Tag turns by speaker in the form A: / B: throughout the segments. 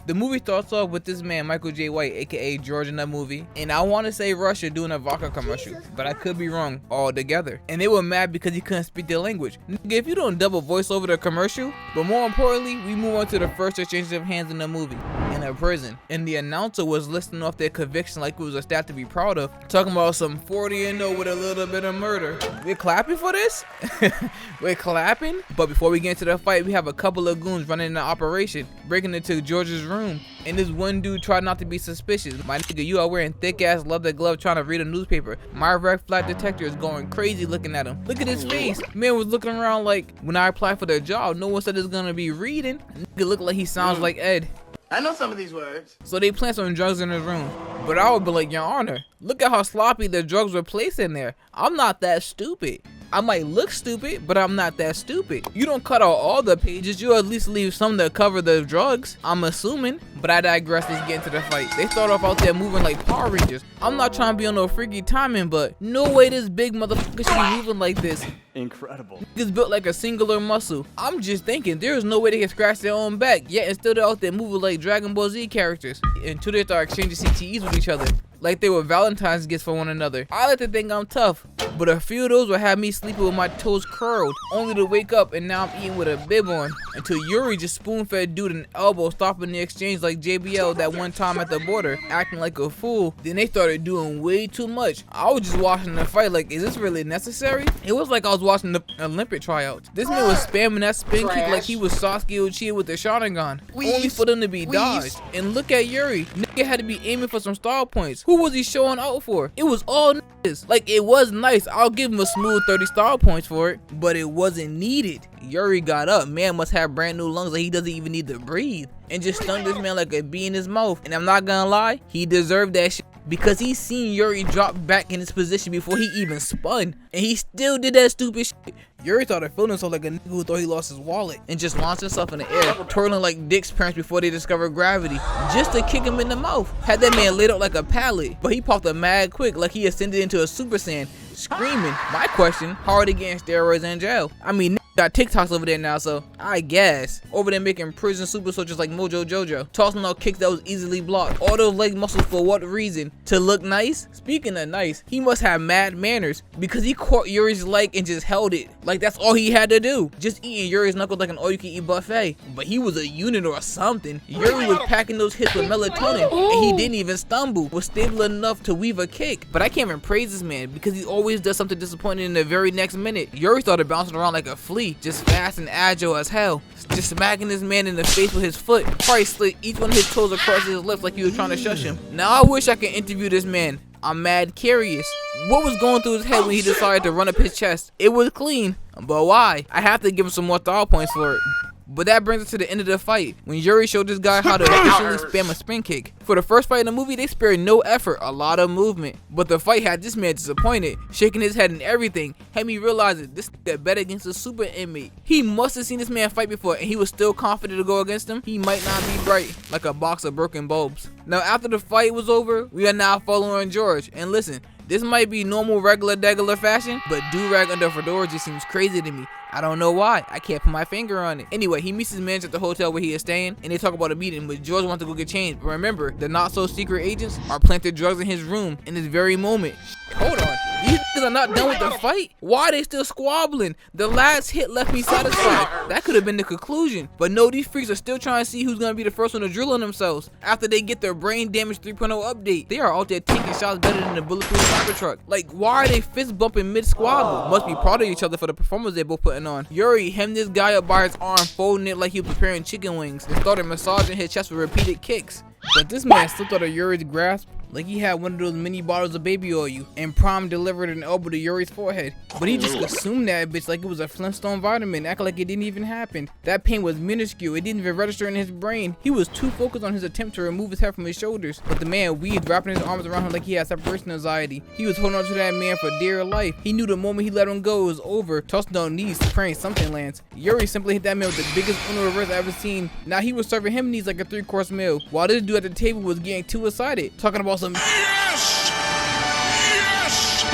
A: The movie starts off with this man, Michael J. White, aka George in that movie, and I want to say Russia doing a vodka commercial, but I could be wrong altogether. And they were mad because he couldn't speak their language. Nigga, if you don't double voice over the commercial, but more importantly, we move on to the first exchange of hands in the movie, in a prison. And the announcer was listing off their conviction like it was a stat to be proud of, talking about some 40-0 with a little bit of murder. We're clapping for this? We're clapping? But before we get into the fight, we have a couple of goons running an operation, breaking into George's room. And this one dude tried not to be suspicious. My nigga, you are wearing thick ass leather gloves trying to read a newspaper. My red flag detector is going crazy looking at him. Look at his face. Man was looking around like, when I applied for the job, no one said it's gonna be reading. Nigga look like he sounds like Ed.
B: I know some of these words.
A: So they plant some drugs in his room. But I would be like, Your Honor, look at how sloppy the drugs were placed in there. I'm not that stupid. I might look stupid, but I'm not that stupid. You don't cut out all the pages, you at least leave some to cover the drugs, I'm assuming. But I digress, let's get into the fight. They start off out there moving like Power Rangers. I'm not trying to be on no freaky timing, but no way this big motherfucker should be moving like this.
C: Incredible.
A: It's built like a singular muscle. I'm just thinking, there's no way they can scratch their own back, yet and still they're out there moving like Dragon Ball Z characters. Until they start exchanging CTEs with each other, like they were Valentine's gifts for one another. I like to think I'm tough, but a few of those would have me sleeping with my toes curled, only to wake up and now I'm eating with a bib on. Until Yuri just spoon-fed dude an elbow, stopping the exchange like JBL that one time at the border, acting like a fool. Then they started doing way too much. I was just watching the fight like, is this really necessary? It was like I was watching the Olympic tryouts. This man was spamming that spin kick like he was Sasuke Uchiha with the Sharingan, only for them to be dodged. And look at Yuri, nigga had to be aiming for some star points. Who was he showing out for? It was all niggas. Like, it was nice, I'll give him a smooth 30 star points for it, but it wasn't needed. Yuri got up, man must have brand new lungs that he doesn't even need to breathe, and just stung this man like a bee in his mouth. And I'm not gonna lie, he deserved that shit, because he seen Yuri drop back in his position before he even spun, and he still did that stupid shit. Yuri started feeling himself like a nigga who thought he lost his wallet and just launched himself in the air, twirling like Dick's parents before they discovered gravity, just to kick him in the mouth. Had that man laid out like a pallet, but he popped up mad quick like he ascended into a Super Saiyan, screaming. My question, how are they getting steroids in jail? I mean, got TikToks over there now, so I guess. Over there making prison super soldiers like Mojo Jojo, tossing out kicks that was easily blocked. All those leg muscles for what reason? To look nice? Speaking of nice, he must have mad manners, because he caught Yuri's leg and just held it. Like that's all he had to do. Just eating Yuri's knuckles like an all-you-can-eat buffet. But he was a unit or something. Yuri was packing those hits with melatonin, and he didn't even stumble. Was stable enough to weave a kick. But I can't even praise this man, because he always does something disappointing in the very next minute. Yuri started bouncing around like a flea, just fast and agile as hell, just smacking this man in the face with his foot. Probably slid each one of his toes across his lips like he was trying to shush him. Now I wish I could interview this man. I'm mad curious. What was going through his head when he decided to run up his chest? It was clean, but why? I have to give him some more star points for it. But that brings us to the end of the fight, when Yuri showed this guy how to efficiently spam a spin kick. For the first fight in the movie, they spared no effort, a lot of movement. But the fight had this man disappointed, shaking his head and everything. Had me realize that this nigga bet against a super inmate. He must have seen this man fight before, and he was still confident to go against him. He might not be bright, like a box of broken bulbs. Now after the fight was over, we are now following George. And listen, this might be normal regular fashion, but do-rag under fedora just seems crazy to me. I don't know why. I can't put my finger on it. Anyway, he meets his manager at the hotel where he is staying, and they talk about a meeting, but George wants to go get changed. But remember, the not-so-secret agents are planted drugs in his room in this very moment. Hold on. These niggas are not done with the fight? Why are they still squabbling? The last hit left me satisfied. That could have been the conclusion. But no, these freaks are still trying to see who's going to be the first one to drill on themselves after they get their brain damage 3.0 update. They are out there taking shots better than the bulletproof Cybertruck. Like, why are they fist bumping mid-squabble? Must be proud of each other for the performance they're both putting on. Yuri hemmed this guy up by his arm, folding it like he was preparing chicken wings, and started massaging his chest with repeated kicks. But this man slipped out of Yuri's grasp like he had one of those mini bottles of baby oil, and Prom delivered an elbow to Yuri's forehead. But he just assumed that bitch like it was a Flintstone vitamin, acting like it didn't even happen. That pain was minuscule, it didn't even register in his brain. He was too focused on his attempt to remove his head from his shoulders. But the man weaved, wrapping his arms around him like he had separation anxiety. He was holding on to that man for dear life. He knew the moment he let him go, it was over. Tossing on knees, praying something lands. Yuri simply hit that man with the biggest Uno reverse I ever seen. Now he was serving him knees like a 3-course meal, while this dude at the table was getting too excited, talking about some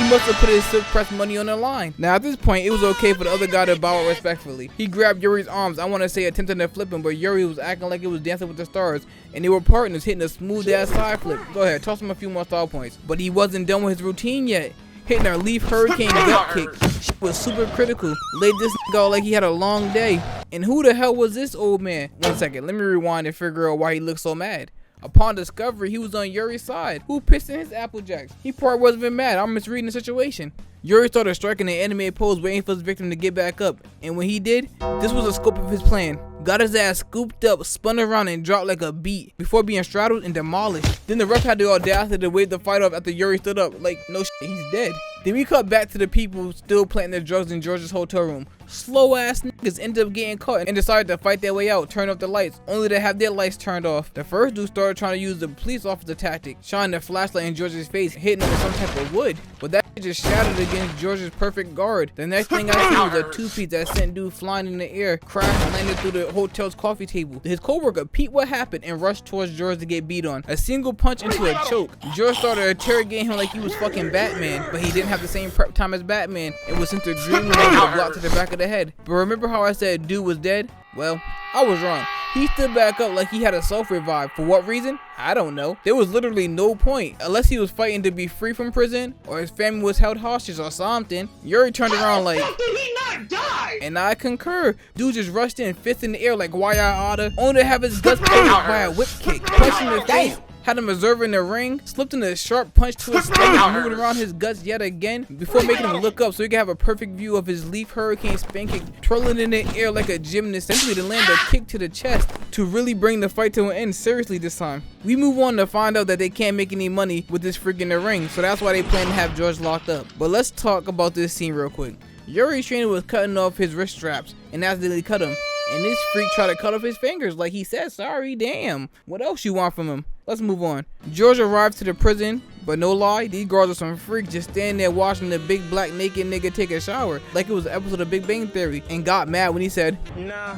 A: He must have put his silk press money on the line. Now at this point, it was okay for the other guy to bow out respectfully. He grabbed Yuri's arms, I want to say attempting to flip him, but Yuri was acting like it was Dancing with the Stars, and they were partners hitting a smooth ass side flip. Go ahead, toss him a few more style points. But he wasn't done with his routine yet. Hitting our leaf hurricane gut kick. Shit was super critical. Laid this nigga out like he had a long day. And who the hell was this old man? 1 second, let me rewind and figure out why he looked so mad. Upon discovery, he was on Yuri's side. Who pissed in his Apple Jacks? He probably wasn't even mad. I'm misreading the situation. Yuri started striking an anime pose, waiting for his victim to get back up. And when he did, this was the scope of his plan. Got his ass scooped up, spun around, and dropped like a beat before being straddled and demolished. Then the ref had the audacity to wave the fight off after Yuri stood up. Like, no shit, he's dead. Then we cut back to the people still planting their drugs in George's hotel room. Slow ass niggas ended up getting caught and decided to fight their way out, turn off the lights, only to have their lights turned off. The first dude started trying to use the police officer tactic, shining a flashlight in George's face, hitting him with some type of wood. But that shit just shattered against George's perfect guard. The next thing I see was a two-piece that sent dude flying in the air, crashed and landed through the hotel's coffee table. His co-worker peeped what happened and rushed towards George to get beat on. A single punch into a choke. George started interrogating him like he was fucking Batman, but he didn't have the same prep time as Batman and was sent to dreaming with a block to the back of the head. But remember how I said dude was dead? Well, I was wrong. He stood back up like he had a self-revive. For what reason? I don't know. There was literally no point. Unless he was fighting to be free from prison, or his family was held hostage or something. Yuri turned around like,
B: Did he not die?
A: and I concur. Dude just rushed in, fist in the air like why I oughta, only to have his guts pulled by a whip kick, punch in the face. Had him observing the ring, slipped in a sharp punch to his stomach, moving around his guts yet again, before making him look up so he could have a perfect view of his leaf hurricane spin kick, twirling in the air like a gymnast, simply to land a kick to the chest to really bring the fight to an end seriously this time. We move on to find out that they can't make any money with this freak in the ring, so that's why they plan to have George locked up. But let's talk about this scene real quick. Yuri's trainer was cutting off his wrist straps and accidentally cut him. And this freak tried to cut off his fingers like he said sorry, damn. What else you want from him? Let's move on. George arrived to the prison, but no lie, these guards are some freaks just standing there watching the big black naked nigga take a shower like it was an episode of Big Bang Theory, and got mad when he said,
B: Nah,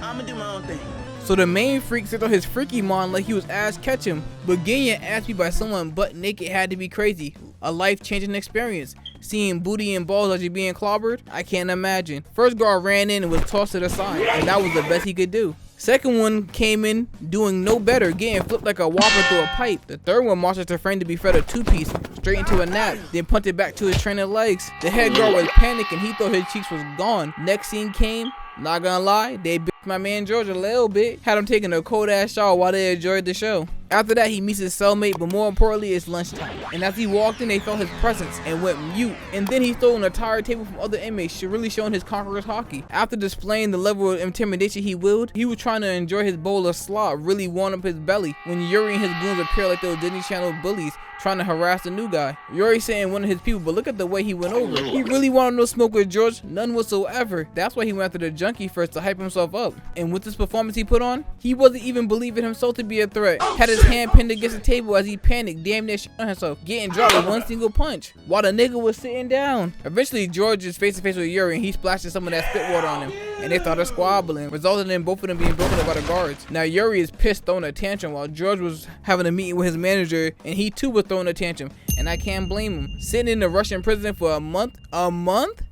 B: I'ma do my own thing.
A: so the main freak sent on his freaky mon like he was ass catching, but getting your ass beat by someone butt naked had to be crazy. A life-changing experience. Seeing booty and balls as you being clobbered, I can't imagine. First guard ran in and was tossed to the side, and that was the best he could do. Second one came in doing no better, getting flipped like a whopper through a pipe. The third one marched to frame to be fed a two-piece, straight into a nap, then punted back to his training legs. The head guard was panicking, he thought his cheeks was gone. Next scene came, not gonna lie, they bitched my man George a little bit. Had him taking a cold ass shower while they enjoyed the show. After that, he meets his cellmate, but more importantly, it's lunchtime. And as he walked in, they felt his presence and went mute. And then he stole an entire table from other inmates, really showing his conqueror's hockey. After displaying the level of intimidation he willed, he was trying to enjoy his bowl of slop, really warm up his belly, when Yuri and his goons appeared like those Disney Channel bullies, trying to harass the new guy. Yuri saying one of his people, but look at the way he went over. He really wanted no smoke with George, none whatsoever. That's why he went after the junkie first to hype himself up. And with this performance he put on, he wasn't even believing himself to be a threat. Had his hand pinned against the table as he panicked, damn near shit on himself, getting dropped with one single punch, while the nigga was sitting down. Eventually, George is face to face with Yuri and he splashes some of that spit water on him, and they started squabbling, resulting in both of them being broken up by the guards. Now Yuri is pissed, throwing a tantrum, while George was having a meeting with his manager, and he too was throwing a tantrum, and I can't blame him. Sitting in the Russian prison for a month?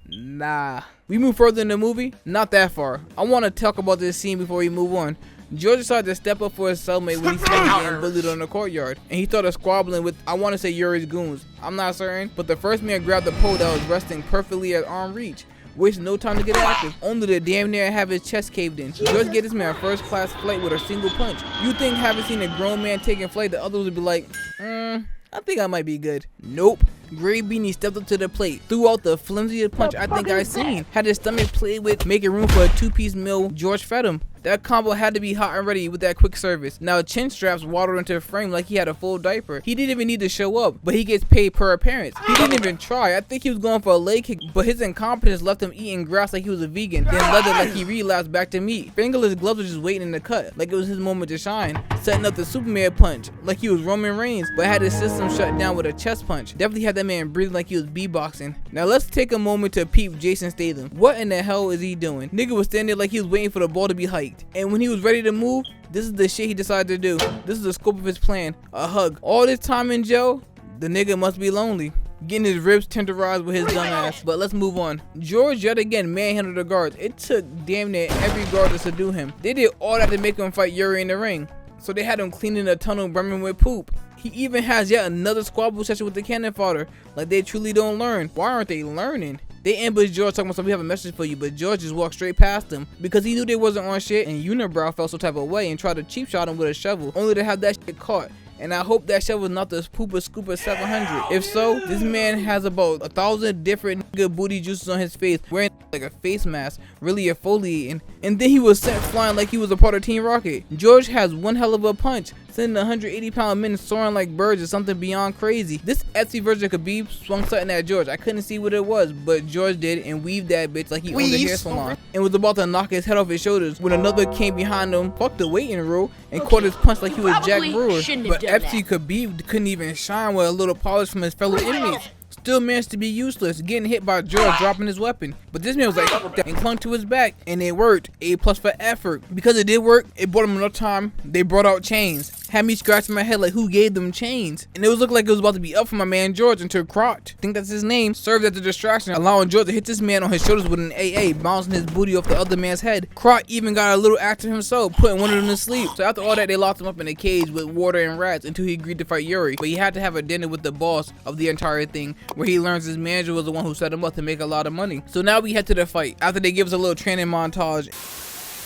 A: Nah. We move further in the movie? Not that far. I want to talk about this scene before we move on. George decided to step up for his cellmate when he seen him getting bullied on the courtyard, and he started squabbling with, I want to say, Yuri's goons. I'm not certain, but the first man grabbed the pole that was resting perfectly at arm reach, wasting no time to get active, only to damn near have his chest caved in. George gave this man a first class flight with a single punch. You think having seen a grown man taking flight, the others would be like, I think I might be good. Nope. Gray Beanie stepped up to the plate, threw out the flimsiest punch I think I've seen. Had his stomach played with, making room for a two-piece meal George fed him. That combo had to be hot and ready with that quick service. Now chin straps waddled into the frame like he had a full diaper. He didn't even need to show up, but he gets paid per appearance. He didn't even try. I think he was going for a leg kick, but his incompetence left him eating grass like he was a vegan, then led it like he relapsed back to meat. Fingerless gloves were just waiting in the cut, like it was his moment to shine. Setting up the Superman punch, like he was Roman Reigns, but had his system shut down with a chest punch. Definitely had that man breathing like he was beatboxing. Now let's take a moment to peep Jason Statham. What in the hell is he doing? Nigga was standing there like he was waiting for the ball to be hiked. And when he was ready to move, this is the shit he decided to do. This is the scope of his plan. A hug. All this time in jail, the nigga must be lonely. getting his ribs tenderized with his dumb ass. But let's move on. George yet again manhandled the guards. It took damn near every guard to subdue him. They did all that to make him fight Yuri in the ring. So they had him cleaning the tunnel brimming with poop. He even has yet another squabble session with the cannon fodder. Like they truly don't learn. Why aren't they learning? They ambushed George talking about something, we have a message for you, but George just walked straight past them because he knew they wasn't on shit, and Unibrow felt some type of way and tried to cheap shot him with a shovel, only to have that shit caught. And I hope that shovel is not the Pooper Scooper 700. If so, this man has about 1,000 different nigga booty juices on his face, wearing like a face mask, really exfoliating. And then he was sent flying like he was a part of Team Rocket. George has one hell of a punch, sending 180-pound men soaring like birds is something beyond crazy. This Etsy version of Khabib swung something at George. I couldn't see what it was, but George did and weaved that bitch like he owned a hair salon. And was about to knock his head off his shoulders when another came behind him, fucked the waiting rule, and caught his punch like he was Jack Brewer. But Etsy Khabib couldn't even shine with a little polish from his fellow inmates. Still managed to be useless, getting hit by George dropping his weapon. But this man was like, fuck that, and clung to his back, and it worked. A+ for effort. Because it did work, it bought him enough time. They brought out chains. Had me scratching my head like who gave them chains. And it was looking like it was about to be up for my man George until Crotch, I think that's his name, served as a distraction, allowing George to hit this man on his shoulders with an AA, bouncing his booty off the other man's head. Crotch even got a little active himself, putting one of them to sleep. So after all that, they locked him up in a cage with water and rats until he agreed to fight Yuri. But he had to have a dinner with the boss of the entire thing, where he learns his manager was the one who set him up to make a lot of money. So now we head to the fight. After they give us a little training montage,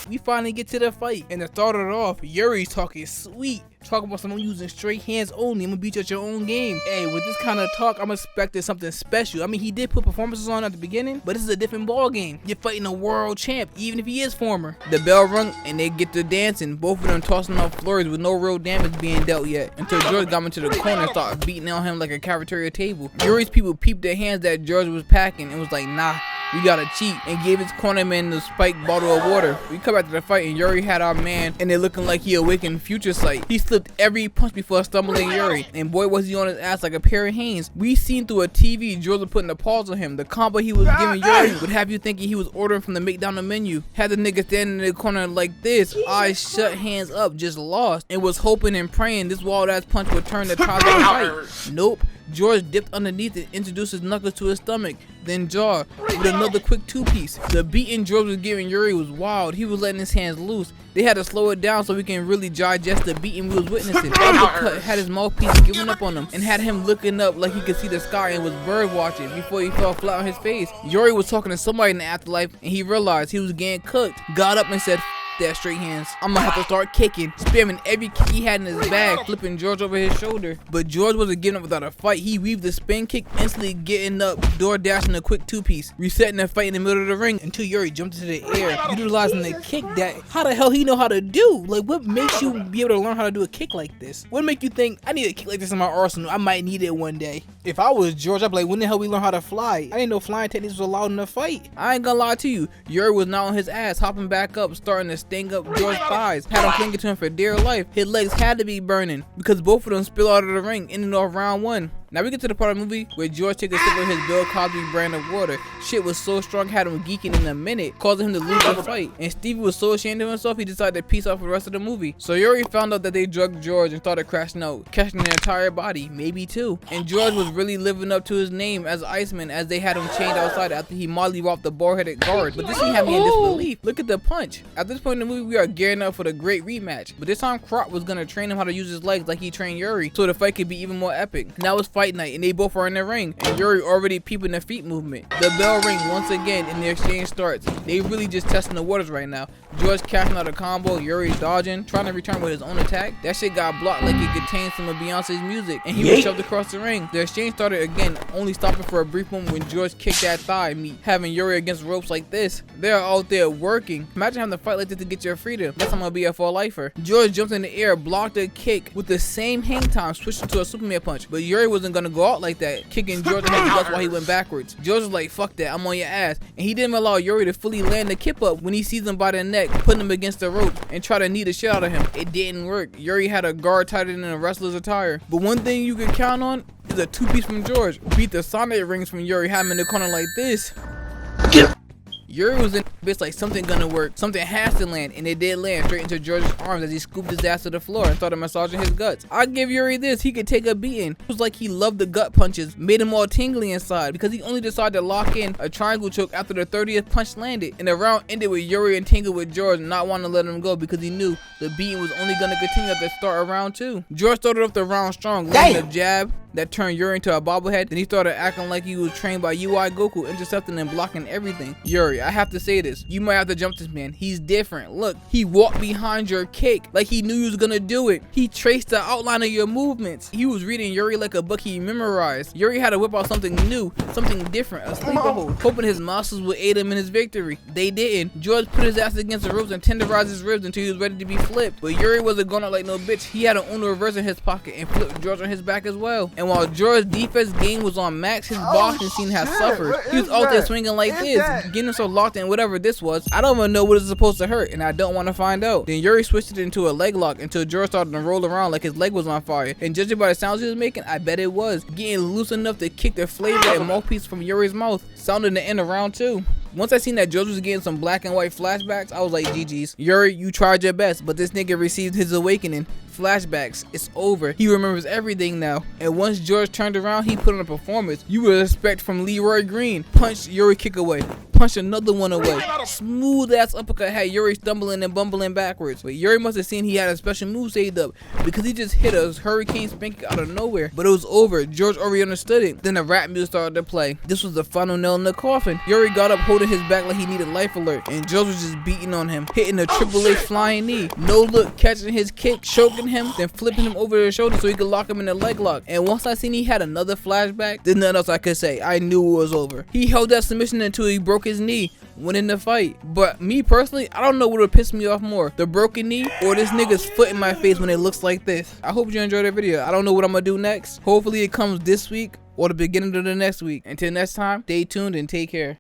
A: we finally get to the fight. And to start it off, Yuri's talking sweet. Talking about someone using straight hands only. I'm gonna beat you at your own game. Hey, with this kind of talk, I'm expecting something special. I mean, he did put performances on at the beginning, but this is a different ball game. You're fighting a world champ, even if he is former. The bell rung and they get to dancing. Both of them tossing off flurries with no real damage being dealt yet. Until George got into the corner and started beating on him like a cafeteria table. Yuri's people peeped their hands that George was packing and was like, nah, we gotta cheat, and gave his cornerman the spiked bottle of water. We come back to the fight and Yuri had our man, and it looking like he awakened Future Sight. He slipped every punch before stumbling Yuri, and boy was he on his ass like a pair of hands. We seen through a TV George was putting the pause on him. The combo he was giving Yuri would have you thinking he was ordering from the McDonald's menu. Had the nigga standing in the corner like this, eyes shut, hands up, just lost, and was hoping and praying this wild ass punch would turn the tide of the fight. Nope. George dipped underneath it, introduced his knuckles to his stomach, then jaw with another quick two-piece. The beating George was giving Yuri was wild. He was letting his hands loose. They had to slow it down so we can really digest the beating we was witnessing. Uppercut had his mouthpiece giving up on him and had him looking up like he could see the sky and was bird watching before he fell flat on his face. Yuri was talking to somebody in the afterlife and he realized he was getting cooked. Got up and said, that straight hands, I'm gonna have to start kicking, spamming every kick he had in his bag, flipping George over his shoulder. But George wasn't giving up without a fight. He weaved the spin kick, instantly getting up, door dashing a quick two-piece, resetting the fight in the middle of the ring until Yuri jumped into the air, utilizing the kick that how the hell he know how to do. Like, what makes you be able to learn how to do a kick like this? What make you think I need a kick like this in my arsenal? I might need it one day. If I was George, I'd be like, when the hell we learn how to fly? I didn't know flying techniques was allowed in the fight. I ain't gonna lie to you, Yuri was now on his ass, hopping back up, starting to sting up George's thighs, had him clinging to him for dear life. His legs had to be burning because both of them spill out of the ring, ending off round one. Now we get to the part of the movie where George takes a sip of his Bill Cosby brand of water. Shit was so strong, had him geeking in a minute, causing him to lose the fight. And Stevie was so ashamed of himself, he decided to peace out for the rest of the movie. So Yuri found out that they drugged George and started crashing out, catching the entire body, maybe two. And George was really living up to his name as Iceman, as they had him chained outside after he mollywopped the bald-headed guard. But this thing had me in disbelief. Look at the punch. At this point in the movie, we are gearing up for the great rematch. But this time, Crot was gonna train him how to use his legs like he trained Yuri, so the fight could be even more epic. Now it's fight night, and they both are in the ring, and Yuri already peeping the feet movement. The bell ring once again, and the exchange starts. They really just testing the waters right now. George casting out a combo, Yuri dodging, trying to return with his own attack. That shit got blocked like it contained some of Beyonce's music, and he was shoved across the ring. The exchange started again, only stopping for a brief moment when George kicked that thigh meat, having Yuri against ropes like this. They're out there working. Imagine having to fight like this to get your freedom. That's how I'm gonna be a for lifer. George jumped in the air, blocked a kick with the same hang time, switched into a Superman punch, but Yuri wasn't gonna go out like that, kicking George in the guts while he went backwards. George was like, fuck that, I'm on your ass. And he didn't allow Yuri to fully land the kip up when he sees him by the neck, putting him against the rope and try to knee the shit out of him. It didn't work. Yuri had a guard tighter than a wrestler's attire. But one thing you can count on is a two-piece from George. Beat the Sonic rings from Yuri, had him in the corner like this. Yuri was in the bitch like something gonna work, something has to land, and it did land straight into George's arms as he scooped his ass to the floor and started massaging his guts. I give Yuri this, he could take a beating. It was like he loved the gut punches, made him all tingly inside because he only decided to lock in a triangle choke after the 30th punch landed. And the round ended with Yuri entangled with George not wanting to let him go because he knew the beating was only gonna continue at the start of round 2. George started off the round strong, landing a jab that turned Yuri into a bobblehead. Then he started acting like he was trained by UI Goku, intercepting and blocking everything. Yuri, I have to say this. You might have to jump this man. He's different. Look, he walked behind your kick like he knew you was gonna do it. He traced the outline of your movements. He was reading Yuri like a book he memorized. Yuri had to whip out something new, something different, a sleeper hold, hoping his muscles would aid him in his victory. They didn't. George put his ass against the ropes and tenderized his ribs until he was ready to be flipped. But Yuri wasn't going out like no bitch. He had an Uno reverse in his pocket and flipped George on his back as well. And while George's defense game was on max, his boxing scene has suffered. He was out there swinging like this, getting himself locked in whatever this was. I don't even know what it's supposed to hurt, and I don't want to find out. Then Yuri switched it into a leg lock until George started to roll around like his leg was on fire. And judging by the sounds he was making, I bet it was. Getting loose enough to kick the flavor and mouthpiece from Yuri's mouth. Sounded the end of round 2. Once I seen that George was getting some black and white flashbacks, I was like, GG's. Yuri, you tried your best, but this nigga received his awakening. Flashbacks, it's over. He remembers everything now. And once George turned around, he put on a performance you would expect from Leroy Green. Punched Yuri kick away. Punched another one away. Smooth ass uppercut had Yuri stumbling and bumbling backwards. But Yuri must have seen he had a special move saved up because he just hit a hurricane spank out of nowhere. But it was over. George already understood it. Then the rap music started to play. This was the final nail in the coffin. Yuri got up holding his back like he needed life alert. And George was just beating on him, hitting a Triple H flying knee. No look, catching his kick, choking him, then flipping him over his shoulder so he could lock him in a leg lock. And once I seen he had another flashback, there's nothing else I could say. I knew it was over. He held that submission until he broke his knee, winning the fight. But me personally, I don't know what would piss me off more, the broken knee or this nigga's foot in my face when it looks like this. I hope you enjoyed the video. I don't know what I'm gonna do next. Hopefully it comes this week or the beginning of the next week. Until next time, stay tuned and take care.